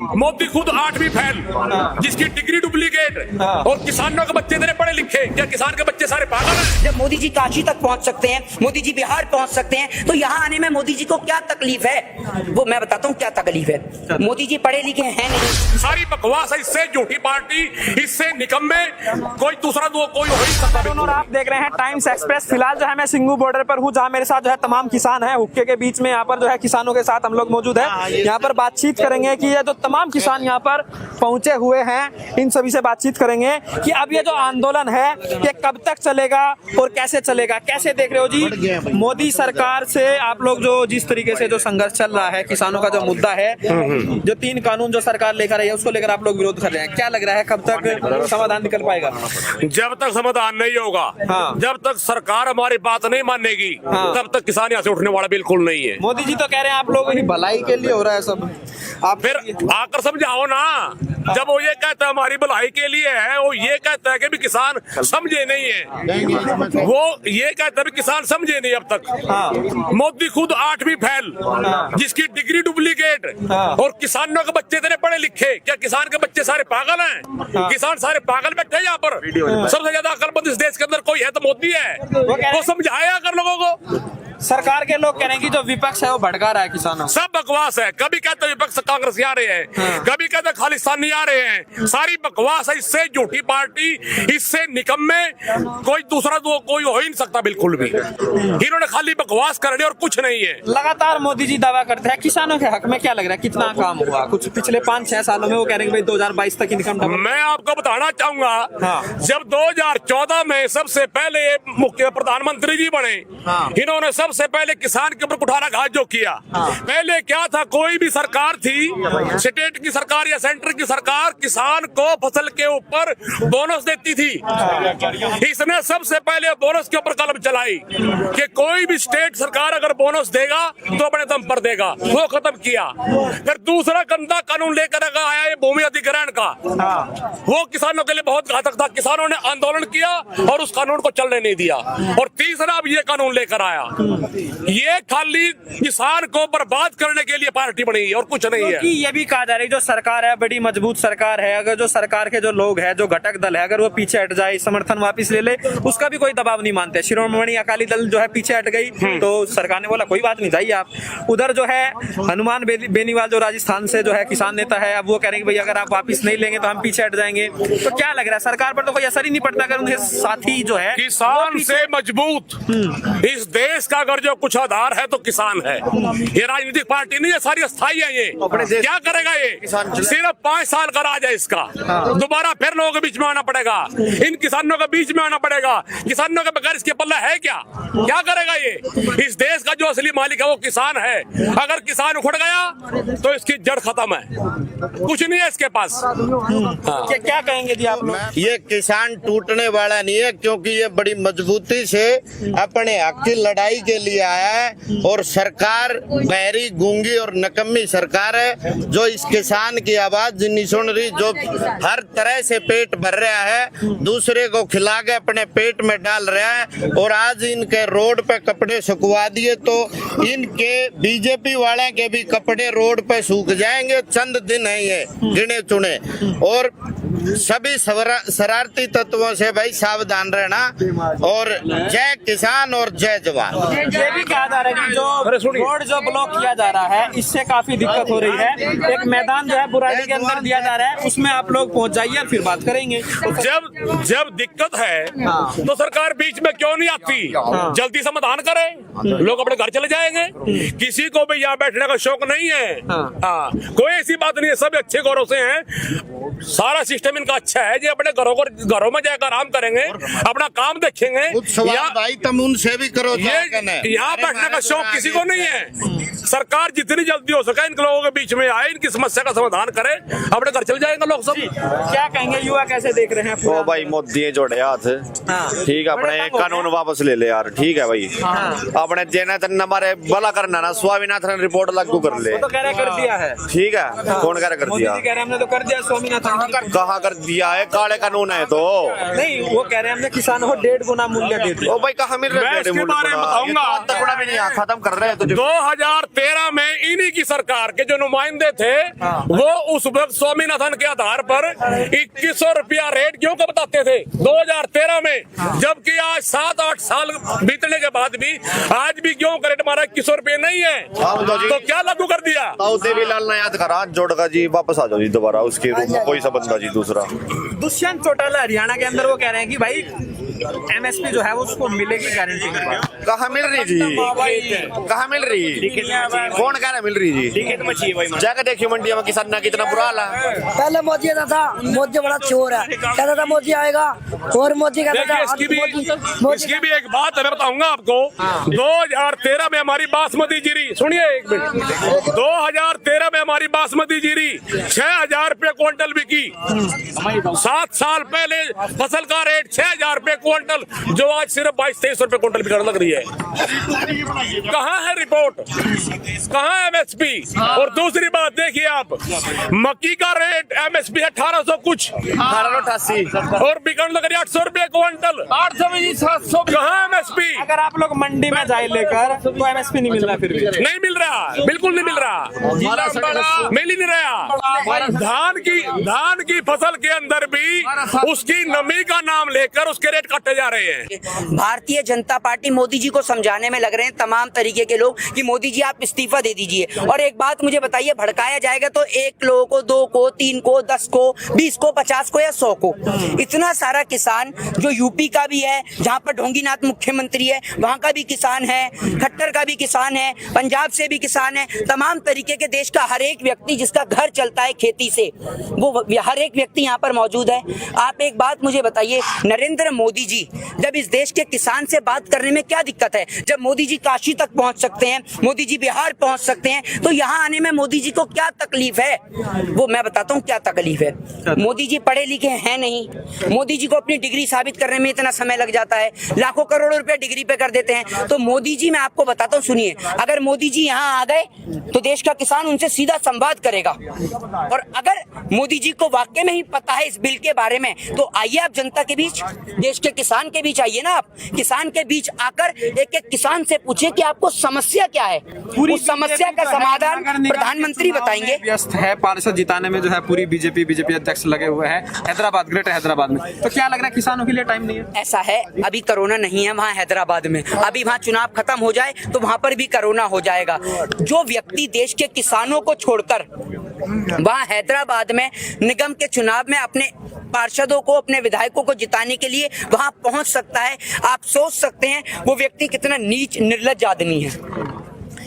मोदी खुद 8वीं फेल, जिसकी डिग्री डुप्लीकेट, और किसानों के बच्चे इतने पढ़े लिखे, क्या किसान के बच्चे सारे पागल हैं? जब मोदी जी काशी तक पहुंच सकते हैं, मोदी जी बिहार पहुंच सकते हैं, तो यहाँ आने में मोदी जी को क्या तकलीफ है? वो मैं बताता हूँ क्या तकलीफ है। मोदी जी पढ़े लिखे हैं नहीं। सारी बकवास है, इससे झूठी पार्टी, इससे निकम्मे, कोई दूसरा कोई हो ही सकता। और आप देख रहे हैं टाइम्स एक्सप्रेस। फिलहाल जो है मैं सिंगू बॉर्डर पर हूँ, जहाँ मेरे साथ जो है तमाम किसान हैं। हुक्के के बीच में यहाँ पर जो है किसानों के साथ हम लोग मौजूद हैं। यहाँ पर बातचीत करेंगे कि ये जो तमाम किसान यहाँ पर पहुंचे हुए हैं, इन सभी से बातचीत करेंगे कि अब ये जो आंदोलन है ये कब तक चलेगा और कैसे चलेगा। कैसे देख रहे हो जी मोदी सरकार से आप लोग जो जिस तरीके से जो संघर्ष चल रहा है, किसानों का जो मुद्दा है, जो 3 कानून जो सरकार लेकर आई है उसको लेकर आप लोग विरोध कर रहे हैं, क्या लग रहा है कब तक समाधान निकल पाएगा? जब तक समाधान नहीं होगा, जब तक सरकार हमारी बात नहीं मानेगी, तब तक किसान यहाँ से उठने वाला बिल्कुल नहीं है। मोदी जी तो कह रहे हैं आप लोगों की भलाई के लिए हो रहा है सब, आप फिर आकर समझाओ ना। जब वो ये कहता है हमारी भलाई के लिए है, वो ये कहता है कि भी किसान समझे नहीं है, वो ये कहता है भी किसान समझे नहीं अब तक। मोदी खुद 8वीं फेल, जिसकी डिग्री डुप्लीकेट, और किसानों के बच्चे इतने पढ़े लिखे, क्या किसान के बच्चे सारे पागल हैं? किसान सारे पागल बैठे हैं यहाँ पर। सबसे ज्यादा अकलमंद इस देश के अंदर कोई है तो मोदी है। वो समझाया कर लोगों को। सरकार के लोग कह रहे हैं कि जो विपक्ष है वो भड़का रहा है किसानों। सब बकवास है। कभी कहते विपक्ष कांग्रेस आ रहे हैं, कभी कहते खालिस्तानी आ रहे हैं। सारी बकवास है, इससे झूठी पार्टी, इससे निकम्मे, कोई दूसरा कोई हो ही नहीं सकता बिल्कुल भी। इन्होंने खाली बकवास कर ली और कुछ नहीं है। लगातार मोदी जी दावा करते हैं किसानों के हक में, क्या लग रहा है कितना काम हुआ? कुछ पिछले 5-6 सालों में वो कह रहे हैं कि भाई 2022 तक इनकम। मैं आपको बताना चाहूंगा, जब 2014 में सबसे पहले मुख्य प्रधानमंत्री जी बने, इन्होंने सबसे पहले किसान के ऊपर कुठाराघात जो किया। पहले क्या था, कोई भी सरकार थी, स्टेट की सरकार या सेंटर की सरकार, किसान को फसल के ऊपर बोनस देती थी। इसने सबसे पहले बोनस के ऊपर कलम चलाई कि कोई भी स्टेट सरकार अगर बोनस देगा तो अपने दम पर देगा, वो खत्म किया। फिर दूसरा गंदा कानून लेकर आया ये भूमि अधिग्रहण का, वो किसानों के लिए बहुत घातक था। किसानों ने आंदोलन किया और उस कानून को चलने नहीं दिया। और तीसरा अब ये कानून लेकर आया, ये खाली किसान को बर्बाद करने के लिए पार्टी बनी है और कुछ नहीं है। ये भी कहा जा रहा है जो सरकार है बड़ी मजबूत सरकार है, अगर जो सरकार के जो लोग हैं, जो घटक दल है, अगर वो पीछे हट जाए, समर्थन वापस ले ले, उसका भी कोई दबाव नहीं मानते। शिरोमणि अकाली दल जो है पीछे हट गई तो सरकार ने बोला कोई बात नहीं, जाइए आप। उधर जो है हनुमान बेनीवाल जो राजस्थान से जो है किसान नेता है, अब वो कह रहे हैं भाई अगर आप वापिस नहीं लेंगे तो हम पीछे हट जाएंगे। तो क्या लग रहा है सरकार पर तो कोई असर ही नहीं पड़ता अगर उनके साथी जो है किसान से मजबूत इस देश का अगर जो कुछ आधार है तो किसान है। ये राजनीतिक पार्टी नहीं है, सारी अस्थायी है। ये क्या करेगा? ये सिर्फ 5 साल का राज है इसका। दोबारा फिर लोगों के बीच में आना पड़ेगा, इन किसानों के बीच में आना पड़ेगा। किसानों के बगैर इसके पल्ला है क्या? क्या करेगा ये? इस देश का जो असली मालिक है वो किसान है। अगर किसान उखड़ गया तो इसकी जड़ खत्म है, कुछ नहीं है इसके पास। क्या कहेंगे जी आप लोग? ये किसान टूटने वाला नहीं है, क्योंकि ये बड़ी मजबूती से अपने हक की लड़ाई के लिए आया है। और सरकार बहरी, गूंगी और नकम्मी सरकार है जो इस किसान की आवाज नहीं सुन रही, जो हर तरह से पेट भर रहा है, दूसरे को खिला के अपने पेट में डाल रहा है। और आज इनके रोड पे कपड़े सुखवा दिए तो इनके बीजेपी वाले के भी कपड़े रोड पे सूख जाएंगे। चंद दिन है ये गिने चुने। और सभी शरारती तत्वों से भाई सावधान रहना। और जय किसान और जय जवान। ये भी कहा जा रहा है कि जो रोड जो ब्लॉक किया जा रहा है इससे काफी दिक्कत हो रही है। एक मैदान जो है बुराड़ी के अंदर दिया जा रहा है, उसमें आप लोग पहुंच जाइए और फिर बात करेंगे। जब दिक्कत है तो सरकार बीच में क्यों नहीं आती? जल्दी समाधान करे, लोग अपने घर चले जाएंगे। किसी को भी यहाँ बैठने का शौक नहीं है। कोई ऐसी बात नहीं है, सब अच्छे घरों से हैं, सारा सिस्टम इनका अच्छा है। जो अपने घरों में जाकर आराम करेंगे, अपना काम देखेंगे। भाई तुम उनसे भी करो। यहाँ बैठने का शौक किसी को नहीं है। सरकार जितनी जल्दी हो सके इन लोगों के बीच में आए, इनकी समस्या का समाधान करे, अपने घर चले जाएंगे लोग सब। क्या कहेंगे युवा, कैसे देख रहे हैं? ओ भाई मोदी जोड़े हाथ, ठीक है, अपने कानून वापस ले ले यार, ठीक है भाई। अपने जैनाथन हमारे भला करना ना, स्वामीनाथन ने रिपोर्ट लागू कर ले। वो तो कह रहे कर दिया है। ठीक है, कौन कह रहा कर मोदी दिया? जी कह रहे हैं हमने तो कर दिया, स्वामीनाथन कहाँ कर दिया है? काले कानून है तो नहीं, वो कह रहे हैं हमने किसानों को 1.5 गुना मूल्य दे दिया। ओ भाई कहाँ मिल रहा मैं है? इसके बारे में बताऊंगा। भी नहीं, खत्म कर रहे हैं तो 2013 में इन्हीं की सरकार के जो नुमाइंदे थे वो उस वक्त स्वामीनाथन के आधार पर 2100 रुपया रेट क्यों का बताते थे 2013 में, जबकि आज 7-8 साल बीतने के बाद भी आज भी क्यों का रेट हमारा 2100 रुपये नहीं है, तो क्या लागू कर दिया? देवीलाल ने याद करा जोड़का जी, वापस आ जाओ जी दोबारा उसके रूप में, कोई सा बंदा जी दूसरा। दुष्यंत चौटाला हरियाणा के अंदर वो कह रहे हैं कि भाई एमएसपी जो है वो उसको मिलेगी गारंटी के बाद। कहाँ मिल रही जी? कहाँ मिल रही? कौन कह रहा मिल रही जी? जाकर देखिए मंडिया में किसान ना कितना बुरा हाल है। पहले मोदी आता था, मोदी बड़ा चोर है, कहता था मोदी आएगा, और मोदी कहता था देखिए इसकी भी एक बात है, मैं बताऊंगा आपको। 2013 में हमारी बासमती जीरी, सुनिए एक मिनट, 2013 में हमारी बासमती जीरी 6000 रुपये क्विंटल बिकी। 7 साल पहले फसल का रेट 6000 रुपये क्विंटल, जो आज सिर्फ 22-23 रुपये क्विंटल बिकने लग रही है। कहाँ है रिपोर्ट, कहाँ है एमएसपी? और दूसरी बात देखिए आप, मक्की का रेट एमएसपी है 1800 कुछ, 1888 और बिकने लग रही है 800 रुपये क्विंटल, 800-700। कहाँ एमएसपी? अगर आप लोग मंडी में जाए लेकर तो एमएसपी नहीं मिल रहा, फिर भी नहीं मिल रहा, बिल्कुल नहीं मिल रहा, मिल ही नहीं रहा। धान की फसल के अंदर भी उसकी नमी का नाम लेकर उसके रेट काटे जा रहे हैं। भारतीय जनता पार्टी मोदी जी को समझाने में लग रहे हैं तमाम तरीके के लोग कि मोदी जी आप इस्तीफा दे दीजिए। और एक बात मुझे बताइए, भड़काया जाएगा तो 1 लोगों को, 2 को, 3 को, 10 को, 20 को, 50 को या 100 को, इतना सारा किसान जो यूपी का भी है, जहाँ पर ढोंगीनाथ मुख्यमंत्री है वहाँ का भी किसान है, खट्टर का भी किसान है, पंजाब से भी किसान है, तमाम तरीके के देश का हर एक व्यक्ति जिसका घर चलता है खेती से, वो हर एक व्यक्ति यहाँ पर मौजूद है। आप एक बात मुझे बताइए, नरेंद्र मोदी जी जब इस देश के किसान से बात करने में क्या दिक्कत है? जब मोदी जी काशी तक पहुंच सकते हैं, मोदी जी बिहार पहुंच सकते हैं, तो यहाँ आने में मोदी जी को क्या तकलीफ है? वो मैं बताता हूँ क्या तकलीफ है। मोदी जी पढ़े लिखे हैं नहीं, मोदी जी को अपनी डिग्री साबित करने में इतना समय लग जाता है, लाखों करोड़ों रुपए डिग्री पे कर देते हैं। तो मोदी जी, मैं आपको बताता हूँ, सुनिए, अगर मोदी जी यहाँ आ गए तो देश का किसान उनसे सीधा संवाद करेगा। और अगर मोदी जी को वाकई में ही पता है इस बिल के बारे में, तो आइए आप जनता के बीच, देश के किसान के बीच आइए ना, आप किसान के बीच आकर एक एक किसान से पूछिए कि आपको समस्या क्या है, उस समस्या का समाधान प्रधानमंत्री बताएंगे। व्यस्त है पार्षद जिताने में, जो है पूरी बीजेपी अध्यक्ष लगे हुए हैं हैदराबाद, ग्रेटर हैदराबाद में, तो क्या लग रहा है किसानों के लिए टाइम नहीं है? ऐसा है, अभी कोरोना नहीं है वहाँ हैदराबाद में, अभी वहाँ चुनाव खत्म हो जाए तो वहाँ पर भी कोरोना हो जाएगा। जो व्यक्ति देश के किसानों को छोड़कर वहाँ हैदराबाद में निगम के चुनाव में अपने पार्षदों को, अपने विधायकों को जिताने के लिए वहां पहुंच सकता है, आप सोच सकते हैं वो व्यक्ति कितना नीच निर्लज्ज आदमी है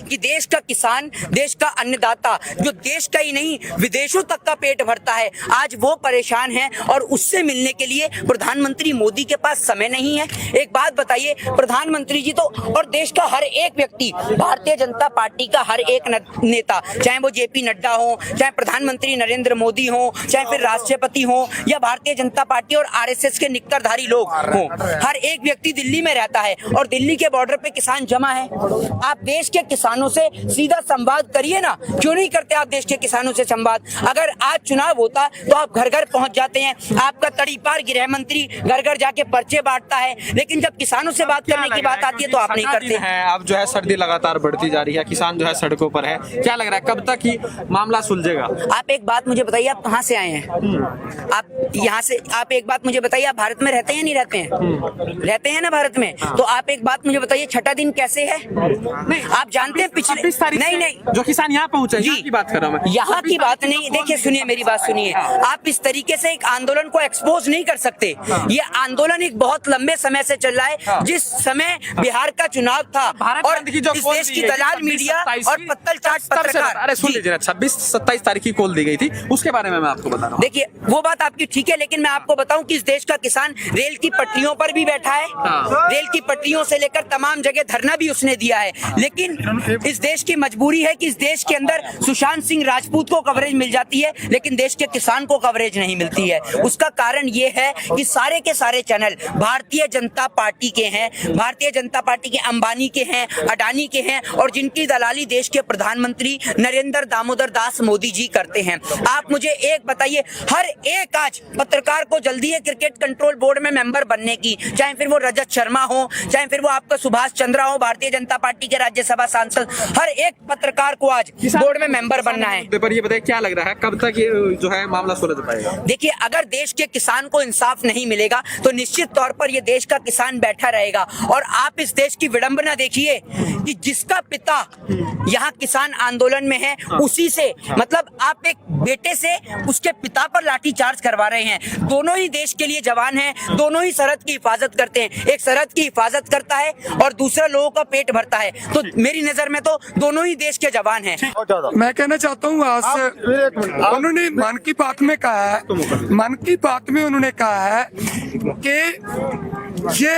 कि देश का किसान, देश का अन्नदाता, जो देश का ही नहीं विदेशों तक का पेट भरता है, आज वो परेशान है और उससे मिलने के लिए प्रधानमंत्री मोदी के पास समय नहीं है। एक बात बताइए, प्रधानमंत्री जी तो और देश का हर एक व्यक्ति, भारतीय जनता पार्टी का हर एक नेता, चाहे वो जेपी नड्डा हो, चाहे प्रधानमंत्री नरेंद्र मोदी हो, चाहे फिर राष्ट्रपति हो, या भारतीय जनता पार्टी और आरएसएस के निक्करधारी लोग हो, हर एक व्यक्ति दिल्ली में रहता है और दिल्ली के बॉर्डर पे किसान जमा है। आप देश के किसानों से सीधा संवाद करिए ना, क्यों नहीं करते आप देश के किसानों से संवाद? अगर आज चुनाव होता तो आप घर घर पहुंच जाते हैं, आपका तड़ीपार गृह मंत्री घर घर जाके पर्चे बांटता है, लेकिन जब किसानों से बात करने की बात आती है तो आप नहीं करते हैं। अब जो है सर्दी लगातार बढ़ती जा रही है, किसान जो है सड़कों पर है, क्या लग रहा है कब तक ही मामला सुलझेगा? आप एक बात मुझे बताइए, आप कहाँ से आए हैं? आप यहाँ से, आप एक बात मुझे बताइए, आप भारत में रहते हैं नहीं रहते हैं? रहते हैं ना भारत में, तो आप एक बात मुझे बताइए, छठा दिन कैसे है? आप जानते हैं पिछले 26 तारीख नहीं जो किसान यहाँ पहुंचे, यहाँ की बात कर रहा हूँ मैं, यहाँ की बात नहीं, देखिए सुनिए मेरी बात सुनिए, आप इस तरीके से एक आंदोलन को एक्सपोज नहीं कर सकते। ये आंदोलन एक बहुत लंबे समय से चल रहा है, जिस समय बिहार का चुनाव था और इस देश की दलाल मीडिया और पत्तल चाट पत्रकार, अरे सुन लीजिए, 26-27 तारीख की कॉल दी गई थी, उसके बारे में मैं आपको बता रहा हूँ। देखिए वो बात आपकी ठीक है, लेकिन मैं आपको बताऊं कि इस देश का किसान रेल की पटरियों पर भी बैठा है, रेल की पटरियों से लेकर तमाम जगह धरना भी उसने दिया है, लेकिन इस देश की मजबूरी है कि इस देश के अंदर सुशांत सिंह राजपूत को कवरेज मिल जाती है लेकिन देश के किसान को कवरेज नहीं मिलती है। उसका कारण ये है कि सारे के सारे चैनल भारतीय जनता पार्टी के हैं, भारतीय जनता पार्टी के अंबानी के हैं, अडानी के हैं और जिनकी दलाली देश के प्रधानमंत्री नरेंद्र दामोदर दास मोदी जी करते हैं। आप मुझे एक बताइए, हर एक आज पत्रकार को जल्दी है क्रिकेट कंट्रोल बोर्ड में मेंबर बनने की, चाहे फिर वो रजत शर्मा हो, चाहे फिर वो आपका सुभाष चंद्रा हो, भारतीय जनता पार्टी के राज्यसभा सांसद, हर एक पत्रकार को आज बोर्ड में मेंबर बनना है। पर ये बताइए क्या लग रहा है कब तक ये जो है मामला सुलझ पाएगा? देखिए, अगर देश के किसान को इंसाफ नहीं मिलेगा तो निश्चित तौर पर ये देश का किसान बैठा रहेगा। और आप इस देश की विडंबना देखिए कि जिसका पिता यहाँ किसान आंदोलन में है उसी से, मतलब आप एक बेटे से उसके पिता पर लाठीचार्ज करवा रहे हैं। दोनों ही देश के लिए जवान हैं, दोनों ही सरहद की हिफाजत करते हैं। एक सरहद की हिफाजत करता है और दूसरा लोगों का पेट भरता है। तो मेरी नजर में तो दोनों ही देश के जवान हैं। मैं कहना चाहता हूँ आज उन्होंने मन की बात में कहा है, मन की बात में उन्होंने कहा है कि ये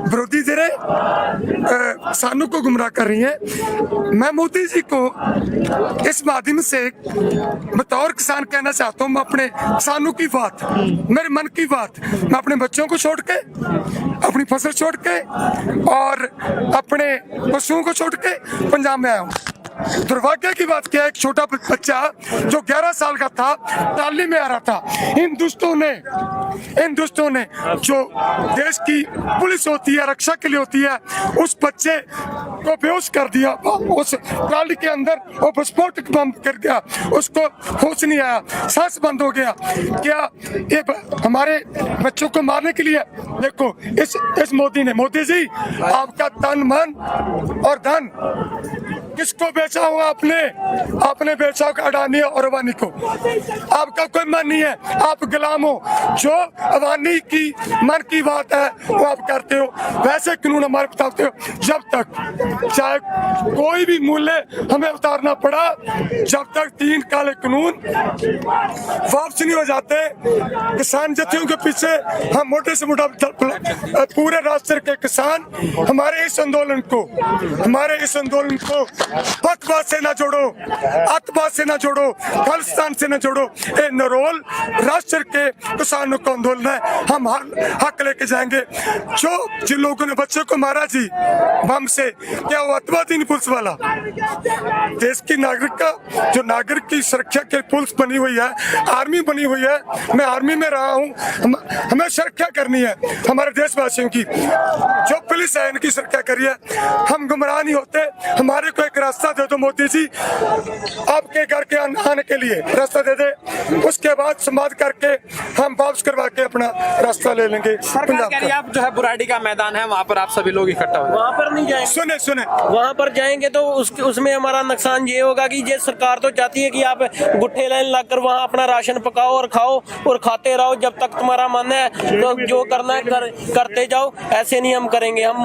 विरोधी धड़े किसानों को गुमराह कर रही है। मैं मोदी जी को इस माध्यम से बतौर किसान कहना चाहता हूँ, मैं अपने किसानों की बात, मेरे मन की बात, मैं अपने बच्चों को छोड़ के, अपनी फसल छोड़ के और अपने पशुओं को छोड़ के पंजाब में आया हूँ। दुर्भाग्य की बात क्या है, एक छोटा बच्चा जो 11 साल का था तालीम में आ रहा था, इन दुष्टों ने जो देश की पुलिस होती है, रक्षा के लिए होती है, उस बच्चे को बेहोश कर दिया। उस ट्राली के अंदर वो विस्फोटक बम कर दिया, उसको होश नहीं आया, सांस बंद हो गया। क्या ये हमारे बच्चों को मारने के लिए? देखो इस मोदी जी आपका तन मन और धन किसको बेचा हुआ? आपने बेचा अडानी और अबानी को। आपका कोई मन नहीं है, आप गुलाम हो। जो अबानी की मन की बात है वो आप करते हो, वैसे कानून हमारे बताते हो। जब तक चाहे कोई भी मूल्य हमें उतारना पड़ा, जब तक 3 काले कानून वापस नहीं हो जाते, किसान जत्थियों के पीछे हम मोटे से मोटा पूरे राष्ट्र के किसान हमारे इस आंदोलन को पथवाद से ना जोड़ो, अतवाद से ना जोड़ो, खालिस्तान से ना जोड़ो। ये नरोल राष्ट्र के किसानों का आंदोलन है, हम हक लेके जाएंगे। जिन लोगों ने बच्चों को मारा जी बम से, क्या वो अतवादी नहीं पुलिस वाला? देश की नागरिक की सुरक्षा के पुलिस बनी हुई है, आर्मी बनी हुई है। मैं आर्मी में रहा हूँ, हमें सुरक्षा करनी है हमारे देशवासियों की। जो पुलिस है इनकी सुरक्षा करिए, हम गुमराह नहीं होते। हमारे को एक रास्ता दे दो मोदी जी, आपके घर के आने के लिए रास्ता दे दे, उसके बाद संवाद करके हम वापस करवा के अपना रास्ता ले लेंगे। सरकार कह रही है आप जो है बुराड़ी का मैदान है, वहाँ पर आप सभी लोग इकट्ठा हो। वहाँ पर नहीं जाएंगे। सुने वहाँ पर जाएंगे तो उसमें हमारा नुकसान ये होगा कि ये सरकार तो चाहती है कि आप गुट्ठे लाइन लाकर वहाँ अपना राशन पकाओ और खाओ और खाते रहो जब तक तुम्हारा मन है, तो जो करना है करते जाओ। ऐसे नहीं हम करेंगे। हम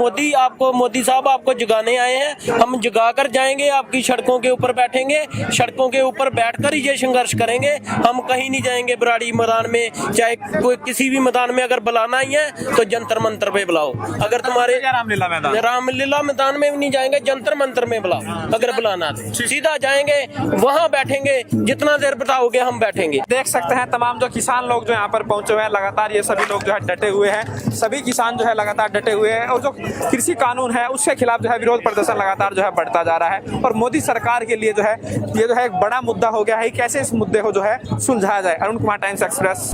मोदी साहब आपको जगाने आए हैं, हम जगा कर जाएंगे। आपकी सड़कों के ऊपर बैठेंगे, सड़कों के ऊपर बैठकर ही ये संघर्ष करेंगे। हम कहीं नहीं जाएंगे बुराड़ी मैदान में, चाहे कोई किसी भी मैदान में अगर बुलाना ही है तो जंतर मंतर पे बुलाओ। अगर तुम्हारे रामलीला मैदान में भी नहीं जाएंगे, जंतर मंतर में बुलाओ। अगर बुलाना तो सीधा जाएंगे, वहाँ बैठेंगे, जितना देर बताओगे हम बैठेंगे। देख सकते हैं तमाम जो किसान लोग जो यहाँ पर पहुंचे हुए हैं, लगातार ये सभी लोग जो है डटे हुए हैं। सभी किसान जो है लगातार डटे हुए हैं और जो कृषि कानून है उसके खिलाफ जो है विरोध प्रदर्शन लगातार जो है बढ़ता जा रहा है। और मोदी सरकार के लिए जो है ये जो है एक बड़ा मुद्दा हो गया है, कैसे इस मुद्दे को जो है सुलझाया जाए। Arun Kumar, times express.